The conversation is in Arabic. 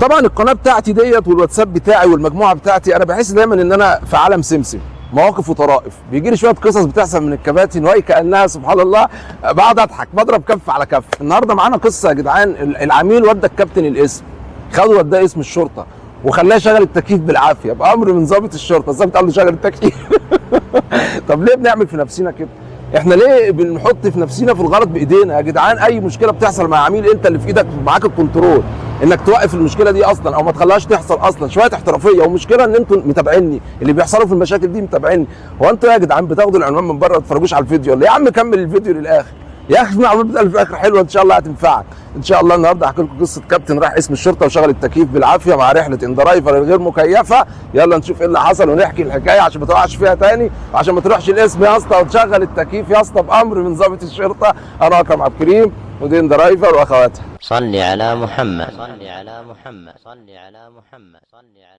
طبعا القناه بتاعتي ديت والواتساب بتاعي والمجموعه بتاعتي، انا بحس دايما ان انا في عالم سمسم، مواقف وطرائف. بيجي لي شويه قصص بتحصل من الكباتن وهي كانها سبحان الله، بقعد اضحك بضرب كف على كف. النهارده معانا قصه يا جدعان، العميل ودى الكابتن الاسم، خده وداه اسم الشرطه وخلاه يشغل التكييف بالعافيه بامر من ضابط الشرطه. الضابط قال له شغل التكييف. طب ليه بنعمل في نفسنا كده؟ احنا ليه بنحط في نفسنا في الغلط بايدينا يا جدعان؟ اي مشكله بتحصل مع عميل انت اللي في ايدك، معاك الكنترول انك توقف المشكله دي اصلا او ما تخليهاش تحصل اصلا. شويه احترافيه، ومشكله ان انتوا متابعيني، اللي بيحصلوا في المشاكل دي متابعيني. هو انتوا يا جدعان بتاخدوا العنوان من بره ما تتفرجوش على الفيديو ولا؟ يا عم كمل الفيديو للاخر يا اخي، المعلومات بتاعتي في الاخر حلوه ان شاء الله هتنفعك ان شاء الله. النهارده هحكي لكم قصه كابتن راح اسم الشرطه وشغل التكييف بالعافيه مع رحله اندرايفر الغير مكيفه. يلا نشوف ايه اللي حصل ونحكي الحكايه عشان ما تقعش فيها تاني، وعشان ما تروحش الاسم يا اسطى وتشغل التكييف يا اسطى بامر من ضابط الشرطه. انا اكرم عبد الكريم ودي اندرايفر واخواتها. صل على محمد، صل على محمد، صل على محمد، صل على